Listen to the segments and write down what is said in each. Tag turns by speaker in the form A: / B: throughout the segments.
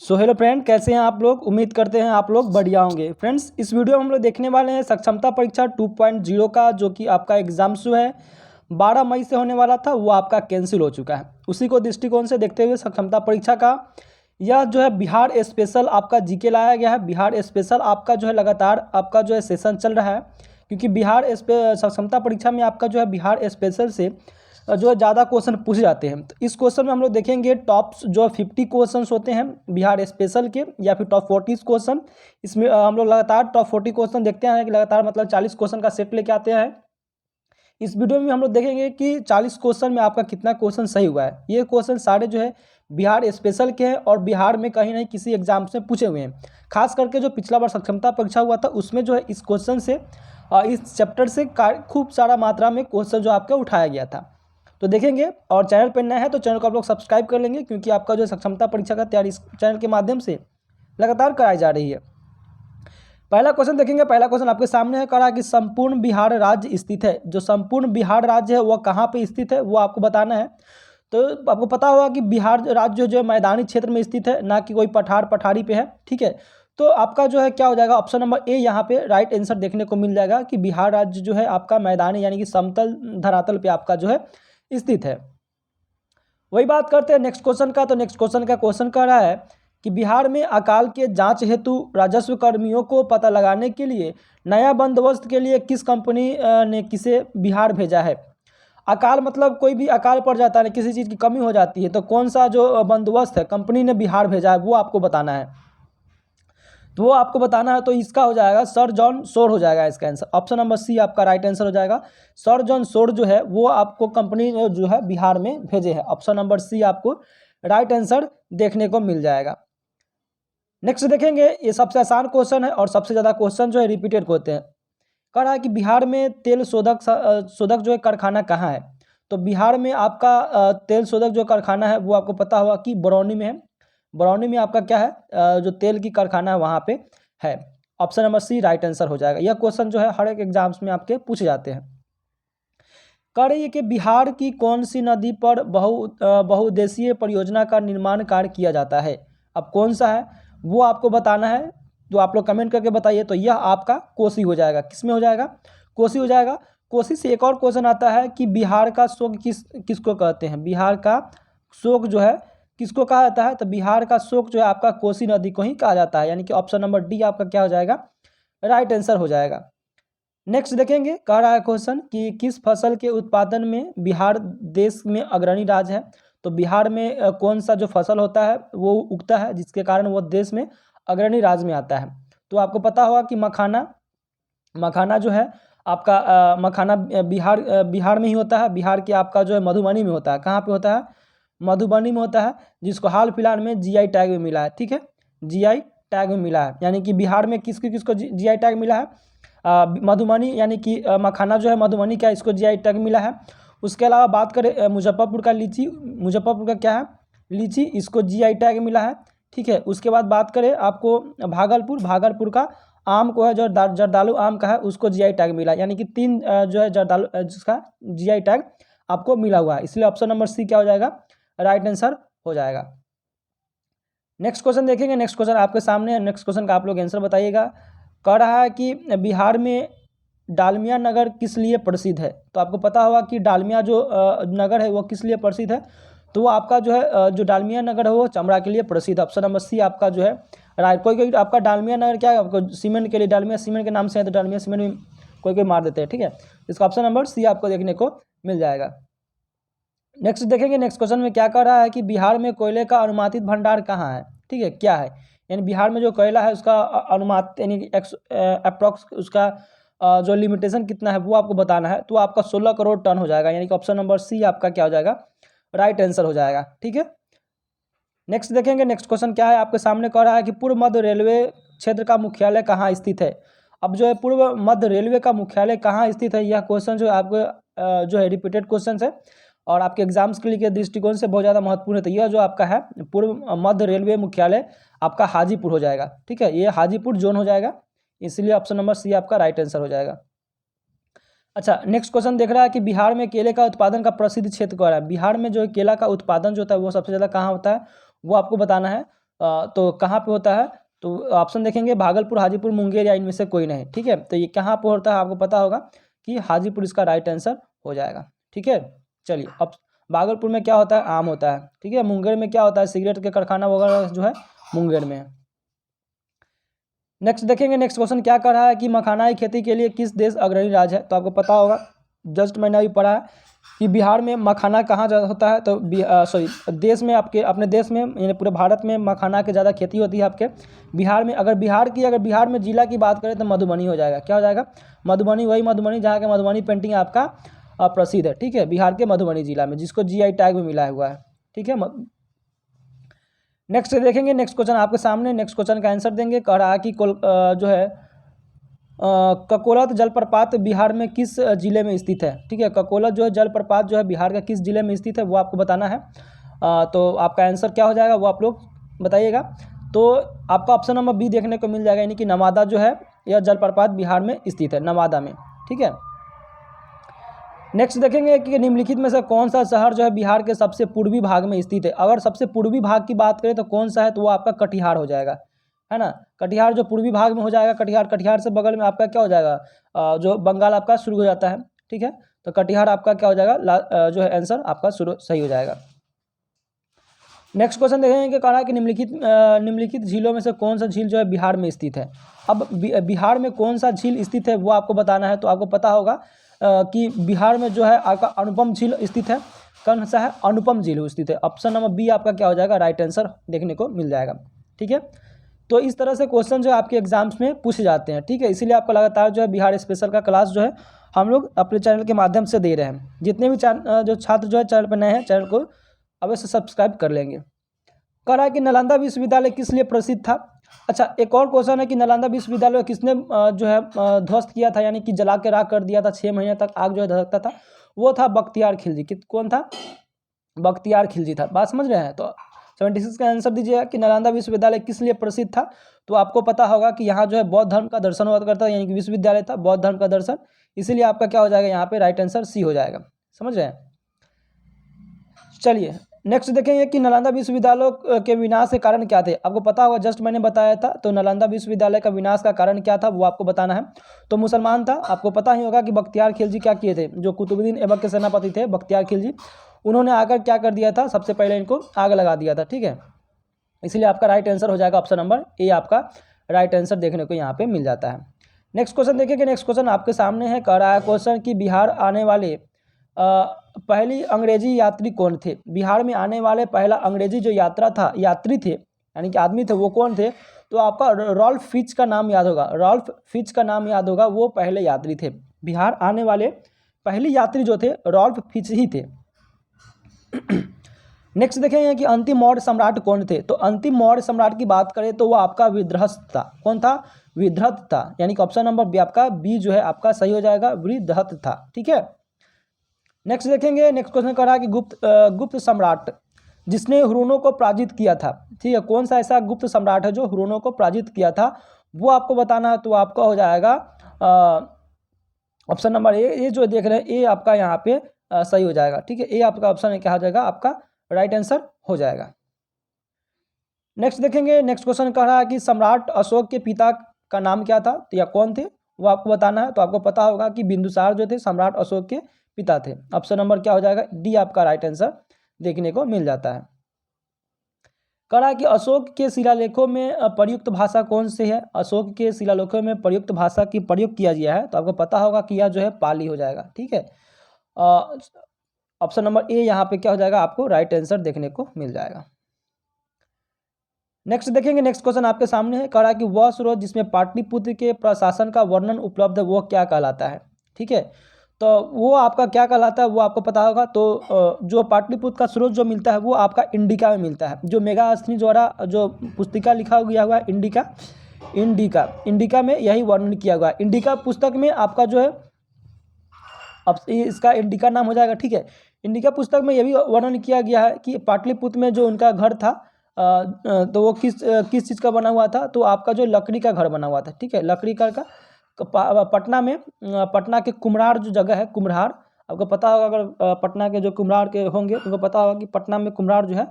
A: So hello friend, कैसे हैं आप लोग। उम्मीद करते हैं आप लोग बढ़िया होंगे। फ्रेंड्स, इस वीडियो में हम लोग देखने वाले हैं सक्षमता परीक्षा 2.0 का, जो कि आपका एग्जाम जो है 12 मई से होने वाला था, वो आपका कैंसिल हो चुका है। उसी को दृष्टिकोण से देखते हुए सक्षमता परीक्षा का यह जो है बिहार स्पेशल आपका जीके लाया गया है। बिहार स्पेशल आपका जो है लगातार आपका जो है सेशन चल रहा है, क्योंकि सक्षमता परीक्षा में आपका जो है बिहार स्पेशल से जो है ज़्यादा क्वेश्चन पूछे जाते हैं। तो इस क्वेश्चन में हम लोग देखेंगे टॉप्स जो 50 क्वेश्चन होते हैं बिहार स्पेशल के, या फिर टॉप 40 क्वेश्चन। इसमें हम लोग लगातार टॉप 40 क्वेश्चन देखते हैं कि लगातार मतलब 40 क्वेश्चन का सेट लेके आते हैं। इस वीडियो में हम लोग देखेंगे कि 40 क्वेश्चन में आपका कितना क्वेश्चन सही हुआ है। ये क्वेश्चन सारे जो है बिहार स्पेशल के हैं और बिहार में कहीं नहीं किसी एग्जाम से पूछे हुए हैं। खास करके जो पिछला बार सक्षमता परीक्षा हुआ था उसमें जो है इस क्वेश्चन से इस चैप्टर से खूब सारा मात्रा में क्वेश्चन जो आपका उठाया गया था। तो देखेंगे, और चैनल पर नया है तो चैनल को आप लोग सब्सक्राइब कर लेंगे, क्योंकि आपका जो सक्षमता परीक्षा का तैयारी इस चैनल के माध्यम से लगातार कराई जा रही है। पहला क्वेश्चन देखेंगे। पहला क्वेश्चन आपके सामने है, कहा कि संपूर्ण बिहार राज्य स्थित है। जो संपूर्ण बिहार राज्य है वह कहाँ पे स्थित है वो आपको बताना है। तो आपको पता होगा कि बिहार राज्य जो है मैदानी क्षेत्र में स्थित है, ना कि कोई पठारी पे है। ठीक है, तो आपका जो है क्या हो जाएगा, ऑप्शन नंबर ए यहाँ पे राइट आंसर देखने को मिल जाएगा कि बिहार राज्य जो है आपका मैदानी यानी कि समतल धरातल पे आपका जो है स्थित है। वही बात करते हैं नेक्स्ट क्वेश्चन का। तो नेक्स्ट क्वेश्चन का क्वेश्चन कर रहा है कि बिहार में अकाल के जांच हेतु राजस्व कर्मियों को पता लगाने के लिए नया बंदोबस्त के लिए किस कंपनी ने किसे बिहार भेजा है। अकाल मतलब कोई भी अकाल पड़ जाता है, किसी चीज़ की कमी हो जाती है, तो कौन सा जो बंदोबस्त है कंपनी ने बिहार भेजा है वो आपको बताना है। तो वो आपको बताना है, तो इसका हो जाएगा सर जॉन सोर हो जाएगा इसका आंसर। ऑप्शन नंबर सी आपका राइट आंसर हो जाएगा। सर जॉन सोर जो है वो आपको कंपनी ने जो है बिहार में भेजे हैं। ऑप्शन नंबर सी आपको राइट आंसर देखने को मिल जाएगा। नेक्स्ट देखेंगे, ये सबसे आसान क्वेश्चन है और सबसे ज़्यादा क्वेश्चन जो है रिपीटेड होते हैं। कह रहा है कि बिहार में तेल शोधक जो है कारखाना कहाँ है। तो बिहार में आपका तेल शोधक जो कारखाना है वो आपको पता होगा कि बरौनी में है। बरौनी में आपका क्या है, जो तेल की कारखाना है वहाँ पे है। Option number C right answer हो जाएगा। यह क्वेश्चन जो है हर एक एग्जाम्स में आपके पूछे जाते हैं। कह रही है कि बिहार की कौन सी नदी पर बहुउद्देशीय परियोजना का निर्माण कार्य किया जाता है। अब कौन सा है वो आपको बताना है, तो आप लोग कमेंट करके बताइए। तो यह आपका कोसी हो जाएगा। किस में हो जाएगा, कोसी हो जाएगा। कोसी से एक और क्वेश्चन आता है कि बिहार का शोक किसको कहते हैं। बिहार का शोक जो है किसको कहा जाता है। तो बिहार का शोक जो है आपका कोसी नदी को ही कहा जाता है, यानी कि ऑप्शन नंबर डी आपका क्या हो जाएगा, राइट आंसर हो जाएगा। नेक्स्ट देखेंगे, कह रहा है क्वेश्चन कि किस फसल के उत्पादन में बिहार देश में अग्रणी राज्य है। तो बिहार में कौन सा जो फसल होता है वो उगता है जिसके कारण वो देश में अग्रणी राज्य में आता है। तो आपको पता होगा कि मखाना जो है आपका मखाना बिहार में ही होता है। बिहार के आपका जो है मधुबनी में होता है। कहाँ पे होता है, मधुबनी में होता है, जिसको हाल फिलहाल में जीआई टैग में मिला है। ठीक है, जीआई टैग में मिला है, यानी कि बिहार में किसको जीआई टैग मिला है, मधुबनी, यानी कि मखाना जो है मधुबनी का इसको जीआई टैग मिला है। उसके अलावा बात करें मुजफ्फरपुर का लीची, मुजफ्फरपुर का क्या है, लीची, इसको जीआई टैग मिला है। ठीक है, उसके बाद बात करें आपको भागलपुर का आम को है जो जर्दालू आम का है उसको जीआई टैग मिला, यानी कि 3 जो है जर्दालू जिसका जीआई टैग आपको मिला हुआ है। इसलिए ऑप्शन नंबर सी क्या हो जाएगा, राइट आंसर हो जाएगा। नेक्स्ट क्वेश्चन देखेंगे। नेक्स्ट क्वेश्चन आपके सामने है। नेक्स्ट क्वेश्चन का आप लोग आंसर बताइएगा। कह रहा है कि बिहार में डालमिया नगर किस लिए प्रसिद्ध है। तो आपको पता होगा कि डालमिया जो नगर है वो किस लिए प्रसिद्ध है। तो वो आपका जो है जो डालमिया नगर है वो चमड़ा के लिए प्रसिद्ध। ऑप्शन नंबर सी आपका जो है राइट। कोई आपका डालमिया नगर क्या है, आपको सीमेंट के लिए, डालमिया सीमेंट के नाम से है तो डालमिया सीमेंट में कोई मार देते हैं। ठीक है, इसका ऑप्शन नंबर सी आपको देखने को मिल जाएगा। नेक्स्ट देखेंगे। नेक्स्ट क्वेश्चन में क्या कर रहा है कि बिहार में कोयले का अनुमानित भंडार कहाँ है। ठीक है, क्या है, यानी बिहार में जो कोयला है उसका अनुमानित यानी अप्रॉक्स उसका जो लिमिटेशन कितना है वो आपको बताना है। तो आपका 16 करोड़ टन हो जाएगा, यानी कि ऑप्शन नंबर सी आपका क्या हो जाएगा, राइट आंसर हो जाएगा। ठीक है, नेक्स्ट देखेंगे। नेक्स्ट क्वेश्चन क्या है आपके सामने, कह रहा है कि पूर्व मध्य रेलवे क्षेत्र का मुख्यालय कहाँ स्थित है। अब जो है पूर्व मध्य रेलवे का मुख्यालय कहाँ स्थित है, यह क्वेश्चन जो है आपको जो है रिपीटेड क्वेश्चन है और आपके एग्जाम्स के लिए के दृष्टिकोण से बहुत ज़्यादा महत्वपूर्ण है। तो यह जो आपका है पूर्व मध्य रेलवे मुख्यालय आपका हाजीपुर हो जाएगा। ठीक है, ये हाजीपुर जोन हो जाएगा, इसलिए ऑप्शन नंबर सी आपका राइट आंसर हो जाएगा। अच्छा, नेक्स्ट क्वेश्चन देख रहा है कि बिहार में केले का उत्पादन का प्रसिद्ध क्षेत्र कौन है। बिहार में जो केला का उत्पादन जो होता है वो सबसे ज़्यादा कहाँ होता है वो आपको बताना है। तो कहाँ पे होता है, तो ऑप्शन देखेंगे भागलपुर, हाजीपुर, मुंगेर या इनमें से कोई नहीं। ठीक है, तो ये कहाँ पर होता है आपको पता होगा कि हाजीपुर इसका राइट आंसर हो जाएगा। ठीक है, चलिए अब भागलपुर में क्या होता है, आम होता है। ठीक है, मुंगेर में क्या होता है, सिगरेट के कारखाना वगैरह जो है मुंगेर में है। नेक्स्ट देखेंगे, नेक्स्ट क्वेश्चन क्या कर रहा है कि मखाना की खेती के लिए किस देश अग्रणी राज्य है। तो आपको पता होगा, जस्ट मैंने अभी पढ़ा है कि बिहार में मखाना कहाँ ज़्यादा होता है, तो देश में आपके अपने देश में यानी पूरे भारत में मखाना की ज़्यादा खेती होती है आपके बिहार में। अगर बिहार में जिला की बात करें तो मधुबनी हो जाएगा। क्या हो जाएगा, मधुबनी, वही मधुबनी जहाँ के मधुबनी पेंटिंग आपका प्रसिद्ध है। ठीक है, बिहार के मधुबनी जिला में, जिसको GI टैग भी मिला हुआ है। ठीक है, नेक्स्ट देखेंगे, नेक्स्ट क्वेश्चन आपके सामने, नेक्स्ट क्वेश्चन का आंसर देंगे। कह रहा है कि जो है ककोलत जलप्रपात बिहार में किस जिले में स्थित है। ठीक है, ककोलत जो है जलप्रपात जो है बिहार का किस जिले में स्थित है वो आपको बताना है। तो आपका आंसर क्या हो जाएगा वो आप लोग बताइएगा। तो आपका ऑप्शन नंबर बी देखने को मिल जाएगा, यानी कि नवादा जो है यह जलप्रपात बिहार में स्थित है, नवादा में। ठीक है, नेक्स्ट देखेंगे कि निम्नलिखित में से कौन सा शहर जो है बिहार के सबसे पूर्वी भाग में स्थित है। अगर सबसे पूर्वी भाग की बात करें तो कौन सा है, तो वो आपका कटिहार हो जाएगा, है ना। कटिहार जो पूर्वी भाग में हो जाएगा, कटिहार से बगल में आपका क्या हो जाएगा, जो बंगाल आपका शुरू हो जाता है। ठीक है, तो कटिहार आपका क्या हो जाएगा, जो है आंसर आपका शुरू सही हो जाएगा। नेक्स्ट क्वेश्चन देखेंगे कि कहा कि निम्नलिखित झीलों में से कौन सा झील जो है बिहार में स्थित है। अब बिहार में कौन सा झील स्थित है वो आपको बताना है। तो आपको पता होगा कि बिहार में जो है आपका अनुपम झील स्थित है। कौन सा है, अनुपम झील स्थित है। ऑप्शन नंबर बी आपका क्या हो जाएगा, राइट आंसर देखने को मिल जाएगा। ठीक है, तो इस तरह से क्वेश्चन जो है आपके एग्जाम्स में पूछे जाते हैं। ठीक है, इसीलिए आपको लगातार जो है बिहार स्पेशल का क्लास जो है हम लोग अपने चैनल के माध्यम से दे रहे हैं। जितने भी जो छात्र जो है चैनल पर नए हैं, चैनल को अवश्य सब्सक्राइब कर लेंगे। कह रहा है कि नालंदा विश्वविद्यालय किस लिए प्रसिद्ध था। अच्छा, एक और क्वेश्चन है कि नालंदा विश्वविद्यालय किसने जो है ध्वस्त किया था, यानी कि जला के राख कर दिया था, 6 महीने तक आग जो है धधकता था, वो था बख्तियार खिलजी। कौन था, बख्तियार खिलजी था। बात समझ रहे हैं। तो 76 का आंसर दीजिएगा कि नालंदा विश्वविद्यालय किस लिए प्रसिद्ध था। तो आपको पता होगा कि यहाँ जो है बौद्ध धर्म का दर्शन हुआ करता है, यानी कि विश्वविद्यालय था बौद्ध धर्म का दर्शन, इसीलिए आपका क्या हो जाएगा यहाँ पे राइट आंसर सी हो जाएगा। समझ रहे हैं। चलिए नेक्स्ट देखेंगे कि नालंदा विश्वविद्यालय के विनाश के कारण क्या थे। आपको पता होगा, जस्ट मैंने बताया था। तो नालंदा विश्वविद्यालय का विनाश का कारण क्या था वो आपको बताना है। तो मुसलमान था। आपको पता ही होगा कि बख्तियार खिलजी क्या किए थे, जो कुतुबुद्दीन ऐबक के सेनापति थे बख्तियार खिलजी, उन्होंने आकर क्या कर दिया था, सबसे पहले इनको आग लगा दिया था। ठीक है, इसलिए आपका राइट आंसर हो जाएगा ऑप्शन नंबर ए, आपका राइट आंसर देखने को यहाँ पे मिल जाता है। नेक्स्ट क्वेश्चन देखिए, नेक्स्ट क्वेश्चन आपके सामने है। कह रहा है क्वेश्चन कि बिहार आने वाले पहली अंग्रेजी यात्री कौन थे। बिहार में आने वाले पहला अंग्रेजी जो यात्री थे, यानी कि आदमी थे, वो कौन थे। तो आपका रॉल्फ फिच का नाम याद होगा, रॉल्फ फिच का नाम याद होगा, वो पहले यात्री थे। बिहार आने वाले पहले यात्री जो थे रॉल्फ फिच ही थे। नेक्स्ट देखेंगे कि अंतिम मौर्य सम्राट कौन थे। तो अंतिम मौर्य सम्राट की बात करें तो वो आपका विध्रस्त था। कौन था, विध्रत था, यानी कि ऑप्शन नंबर बी आपका बी जो है आपका सही हो जाएगा, विध्रत था। ठीक है, नेक्स्ट देखेंगे, नेक्स्ट क्वेश्चन कर रहा है कि गुप्त सम्राट जिसने हुरोनों को पराजित किया था। ठीक है, कौन सा ऐसा गुप्त सम्राट है जो हुरोनों को पराजित किया था, वो आपको बताना है। तो आपका हो जाएगा ऑप्शन नंबर ए, ये जो देख रहे हैं ए आपका यहाँ पे सही हो जाएगा। ठीक है, ए आपका ऑप्शन क्या हो जाएगा, आपका राइट आंसर हो जाएगा। नेक्स्ट देखेंगे, नेक्स्ट क्वेश्चन कह रहा है कि सम्राट अशोक के पिता का नाम क्या था, तो या कौन थे वो आपको बताना है। तो आपको पता होगा कि बिंदुसार जो थे सम्राट अशोक के पिता थे। ऑप्शन नंबर क्या हो जाएगा, डी आपका राइट आंसर देखने को मिल जाता है। कह रहा है कि अशोक के शिलालेखों में प्रयुक्त भाषा कौन सी है। अशोक के शिलालेखों में प्रयुक्त भाषा की प्रयोग किया गया है, तो आपको पता होगा कि यह जो है पाली हो जाएगा। ठीक है, ऑप्शन नंबर ए यहाँ पे क्या हो जाएगा, आपको राइट आंसर देखने को मिल जाएगा। नेक्स्ट देखेंगे, नेक्स्ट क्वेश्चन आपके सामने है। कह रहा है कि वह स्रोत जिसमें पाटलिपुत्र के प्रशासन का वर्णन उपलब्ध है वो क्या कहलाता है। ठीक है, तो वो आपका क्या कहलाता है वो आपको पता होगा। तो जो पाटलिपुत्र का स्रोत जो मिलता है वो आपका इंडिका में मिलता है। जो मेगास्थनी द्वारा जो पुस्तिका लिखा गया हुआ है इंडिका में यही वर्णन किया हुआ है। इंडिका पुस्तक में आपका जो है, अब इसका इंडिका नाम हो जाएगा। ठीक है, इंडिका पुस्तक में यह भी वर्णन किया गया है कि पाटलिपुत्र में जो उनका घर था तो वो किस चीज़ का बना हुआ था। तो आपका जो लकड़ी का घर बना हुआ था। ठीक है, लकड़ी का पटना में, पटना के कुम्हरार जो जगह है, कुम्हरार आपको पता होगा। अगर पटना के जो कुम्हरार के होंगे उनको पता होगा कि पटना में कुम्हरार जो है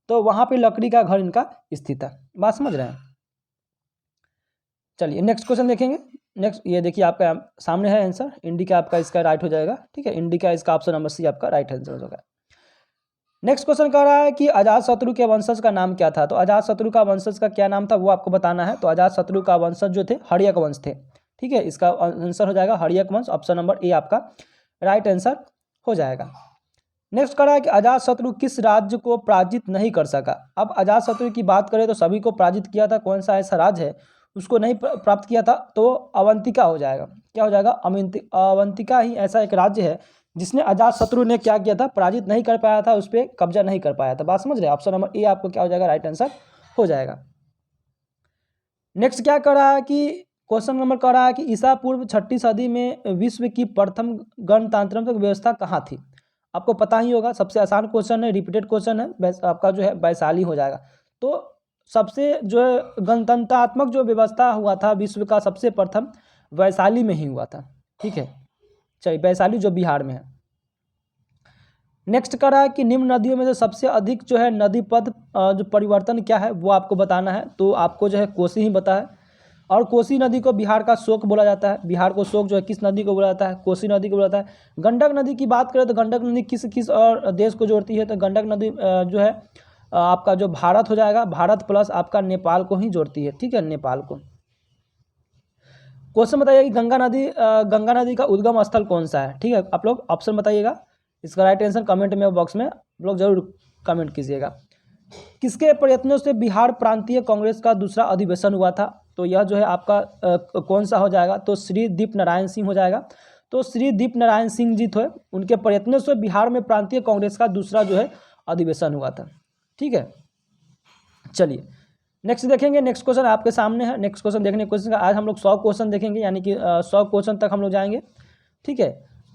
A: तो वहाँ पे लकड़ी का घर इनका स्थित है। बात समझ रहे हैं। चलिए नेक्स्ट क्वेश्चन देखेंगे। नेक्स्ट ये देखिए आपका सामने है आंसर, इंडिका आपका इसका राइट हो जाएगा। ठीक है, इंडिका इसका ऑप्शन नंबर सी आपका राइट आंसर होगा। नेक्स्ट क्वेश्चन कह रहा है कि अजातशत्रु के वंशज का नाम क्या था। तो अजातशत्रु का वंशज का क्या नाम था वो आपको बताना है। तो अजातशत्रु का वंशज जो थे हर्यक वंश थे। ठीक है, इसका आंसर हो जाएगा हर्यक वंश, ऑप्शन नंबर ए आपका राइट आंसर हो जाएगा। नेक्स्ट कह रहा है कि अजातशत्रु किस राज्य को पराजित नहीं कर सका। अब अजातशत्रु की बात करें तो सभी को पराजित किया था, कौन सा ऐसा राज्य है उसको नहीं प्राप्त किया था, तो अवंतिका हो जाएगा। क्या हो जाएगा, अवंतिका ही ऐसा एक राज्य है जिसने अजातशत्रु ने क्या किया था, पराजित नहीं कर पाया था, उस पर कब्जा नहीं कर पाया था। बात समझ रहे हैं, ऑप्शन नंबर ए आपको क्या हो जाएगा, राइट आंसर हो जाएगा। नेक्स्ट क्या कर रहा है कि क्वेश्चन नंबर कर रहा है कि ईसा पूर्व 6ठी सदी में विश्व की प्रथम गणतांत्रिक व्यवस्था कहाँ थी। आपको पता ही होगा, सबसे आसान क्वेश्चन है, रिपीटेड क्वेश्चन है, आपका जो है वैशाली हो जाएगा। तो सबसे जो है गणतंत्रात्मक जो व्यवस्था हुआ था विश्व का सबसे प्रथम वैशाली में ही हुआ था। ठीक है, चलिए वैशाली जो बिहार में है। नेक्स्ट कर रहा है कि निम्न नदियों में से सबसे अधिक जो है नदी पथ जो परिवर्तन क्या है वो आपको बताना है। तो आपको जो है कोसी ही बता है, और कोसी नदी को बिहार का शोक बोला जाता है। बिहार को शोक जो है किस नदी को बोला जाता है, कोसी नदी को बोला जाता है। गंडक नदी की बात करें तो गंडक नदी किस किस और देश को जोड़ती है, तो गंडक नदी जो है आपका जो भारत हो जाएगा, भारत प्लस आपका नेपाल को ही जोड़ती है। ठीक है, नेपाल को। क्वेश्चन बताइए कि गंगा नदी का उद्गम स्थल कौन सा है। ठीक है, आप लोग ऑप्शन बताइएगा, इसका राइट आंसर कमेंट में बॉक्स में आप लोग जरूर कमेंट कीजिएगा। किसके प्रयत्नों से बिहार प्रांतीय कांग्रेस का दूसरा अधिवेशन हुआ था। तो यह जो है आपका कौन सा हो जाएगा, तो श्री दीप नारायण सिंह हो जाएगा। तो श्री दीप नारायण सिंह जी थे, उनके प्रयत्नों से बिहार में प्रांतीय कांग्रेस का दूसरा जो है अधिवेशन हुआ था। ठीक है, चलिए नेक्स्ट देखेंगे। नेक्स्ट क्वेश्चन आपके सामने है। नेक्स्ट क्वेश्चन देखने क्वेश्चन का आज हम लोग 100 क्वेश्चन देखेंगे, यानी कि 100 क्वेश्चन तक हम लोग जाएंगे। ठीक है,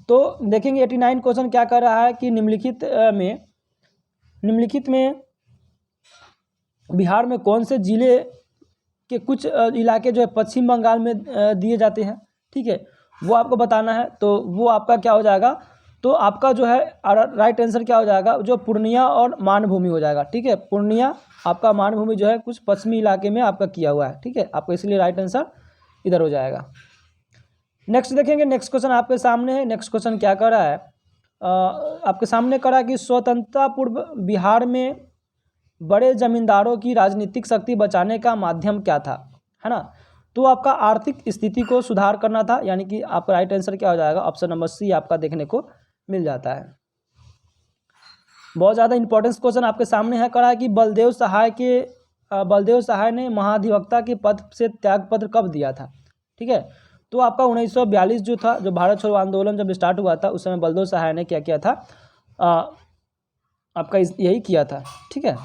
A: तो देखेंगे 89 क्वेश्चन क्या कर रहा है कि निम्नलिखित में बिहार में कौन से जिले के कुछ इलाके जो है पश्चिम बंगाल में दिए जाते हैं। ठीक है, वो आपको बताना है। तो वो आपका क्या हो जाएगा, तो आपका जो है राइट आंसर क्या हो जाएगा, जो पूर्णिया और मानभूमि हो जाएगा। ठीक है, पूर्णिया आपका मानभूमि जो है कुछ पश्चिमी इलाके में आपका किया हुआ है। ठीक है, आपको इसलिए राइट आंसर इधर हो जाएगा। नेक्स्ट देखेंगे। नेक्स्ट क्वेश्चन आपके सामने है। नेक्स्ट क्वेश्चन क्या कर रहा है, आपके सामने कर रहा है कि स्वतंत्रता पूर्व बिहार में बड़े जमींदारों की राजनीतिक शक्ति बचाने का माध्यम क्या था, है ना। तो आपका आर्थिक स्थिति को सुधार करना था, यानी कि आपका राइट आंसर क्या हो जाएगा, ऑप्शन नंबर सी आपका देखने को मिल जाता है। बहुत ज़्यादा इंपॉर्टेंस क्वेश्चन आपके सामने है। करा है कि बलदेव सहाय ने महाधिवक्ता के पद से त्यागपत्र कब दिया था। ठीक है, तो आपका 1942 जो था, जो भारत छोड़ो आंदोलन जब स्टार्ट हुआ था, उस समय बलदेव सहाय ने क्या किया था, आपका यही किया था। ठीक है,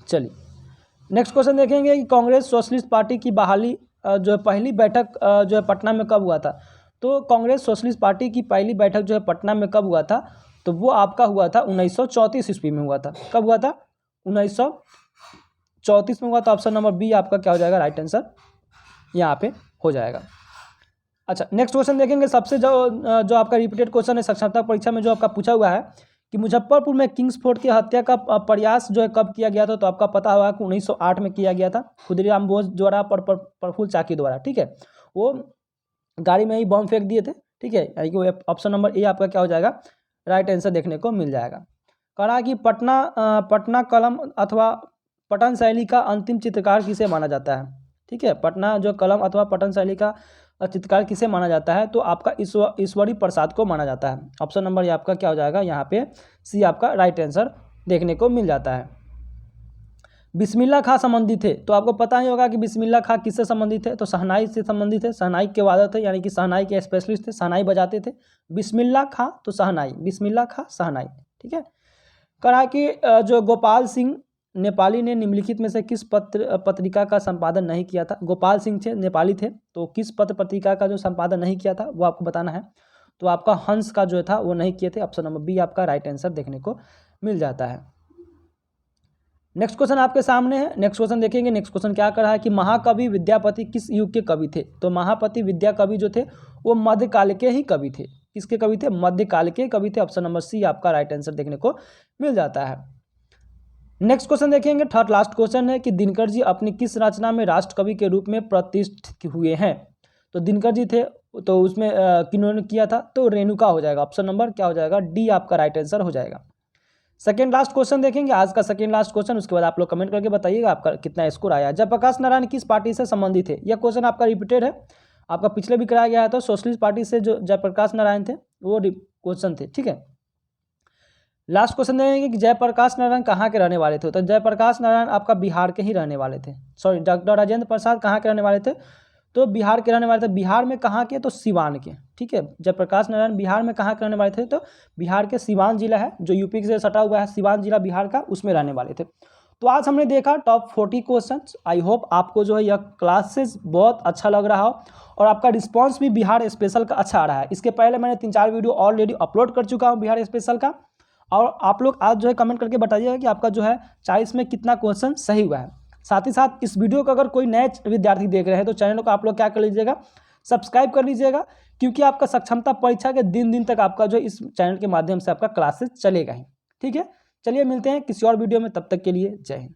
A: चलिए नेक्स्ट क्वेश्चन देखेंगे कि कांग्रेस सोशलिस्ट पार्टी की बहाली जो है पहली बैठक जो है पटना में कब हुआ था। तो कांग्रेस सोशलिस्ट पार्टी की पहली बैठक जो है पटना में कब हुआ था, तो वो आपका हुआ था 1934 ईस्वी में हुआ था। कब हुआ था, 1934 में हुआ था। ऑप्शन नंबर बी आपका क्या हो जाएगा, राइट आंसर यहाँ पे हो जाएगा। अच्छा, नेक्स्ट क्वेश्चन देखेंगे। सबसे जो आपका रिपीटेड क्वेश्चन है साक्षरता परीक्षा में जो आपका पूछा हुआ है कि मुजफ्फरपुर में किंग्सफोर्ड की हत्या का प्रयास जो है कब किया गया था। तो आपका पता होगा कि 1908 में किया गया था, खुदीराम बोस द्वारा प्रफुल्ल चाकी द्वारा। ठीक है, वो गाड़ी में ही बम फेंक दिए थे। ठीक है, यानी कि ऑप्शन नंबर ए आपका क्या हो जाएगा, राइट आंसर देखने को मिल जाएगा। कहा कि पटना कलम अथवा पटन शैली का अंतिम चित्रकार किसे माना जाता है। ठीक है, पटना जो कलम अथवा पटन शैली का चित्रकार किसे माना जाता है, तो आपका ईश्वरी प्रसाद को माना जाता है। ऑप्शन नंबर ये आपका क्या हो जाएगा, यहाँ पे सी आपका राइट आंसर देखने को मिल जाता है। बिस्मिल्लाह खां संबंधित थे, तो आपको पता ही होगा कि बिस्मिल्लाह खां किससे संबंधित है, तो शहनाई से संबंधित है। शहनाई के वादक थे, यानी कि शहनाई के स्पेशलिस्ट थे, शहनाई बजाते थे। बिस्मिल्लाह खां तो शहनाई, बिस्मिल्लाह खां शहनाई। ठीक है, कहा कि जो गोपाल सिंह नेपाली ने निम्नलिखित में से किस पत्रिका का संपादन नहीं किया था। गोपाल सिंह थे, नेपाली थे, तो किस पत्रिका का जो संपादन नहीं किया था वो आपको बताना है। तो आपका हंस का जो था वो नहीं किए थे। ऑप्शन नंबर बी आपका राइट आंसर देखने को मिल जाता है। नेक्स्ट क्वेश्चन आपके सामने है। नेक्स्ट क्वेश्चन देखेंगे। नेक्स्ट क्वेश्चन क्या कर रहा है कि महाकवि विद्यापति किस युग के कवि थे। तो महापति विद्या कवि जो थे वो मध्यकाल के ही कवि थे। किसके कवि थे, मध्यकाल के कवि थे। ऑप्शन नंबर सी आपका राइट आंसर देखने को मिल जाता है। नेक्स्ट क्वेश्चन देखेंगे, थर्ड लास्ट क्वेश्चन है कि दिनकर जी अपनी किस रचना में राष्ट्र कवि के रूप में प्रतिष्ठित हुए हैं। तो दिनकर जी थे, तो उसमें किन्होंने किया था, तो रेणुका हो जाएगा। ऑप्शन नंबर क्या हो जाएगा, डी आपका राइट आंसर हो जाएगा। सेकेंड लास्ट क्वेश्चन देखेंगे, आज का सेकेंड लास्ट क्वेश्चन, उसके बाद आप लोग कमेंट करके बताइएगा आपका कितना स्कोर आया। जयप्रकाश नारायण किस पार्टी से संबंधित है। यह क्वेश्चन आपका रिपीटेड है, आपका पिछले भी कराया गया है। तो सोशलिस्ट पार्टी से जो जयप्रकाश नारायण थे वो क्वेश्चन थे, ठीक है। लास्ट क्वेश्चन देंगे कि जयप्रकाश नारायण कहाँ के रहने वाले थे। तो जयप्रकाश नारायण आपका बिहार के ही रहने वाले थे। सॉरी, डॉक्टर राजेंद्र प्रसाद कहाँ के रहने वाले थे, तो बिहार के रहने वाले थे। बिहार में कहाँ के, तो सिवान के, ठीक है। जयप्रकाश नारायण बिहार में कहाँ के रहने वाले थे, तो बिहार के सिवान जिला है जो यूपी से सटा हुआ है, सिवान जिला बिहार का, उसमें रहने वाले थे। तो आज हमने देखा टॉप 40 क्वेश्चन। आई होप आपको जो है यह क्लासेस बहुत अच्छा लग रहा हो और आपका रिस्पांस भी बिहार स्पेशल का अच्छा आ रहा है। इसके पहले मैंने 3-4 वीडियो ऑलरेडी अपलोड कर चुका हूँ बिहार स्पेशल का, और आप लोग आज जो है कमेंट करके बताइएगा कि आपका जो है 40 में कितना क्वेश्चन सही हुआ है। साथ ही साथ इस वीडियो को अगर कोई नए विद्यार्थी देख रहे हैं तो चैनल को आप लोग क्या कर लीजिएगा, सब्सक्राइब कर लीजिएगा, क्योंकि आपका सक्षमता परीक्षा के दिन तक आपका जो इस चैनल के माध्यम से आपका क्लासेस चलेगा ही, ठीक है। चलिए मिलते हैं किसी और वीडियो में, तब तक के लिए जय हिंद।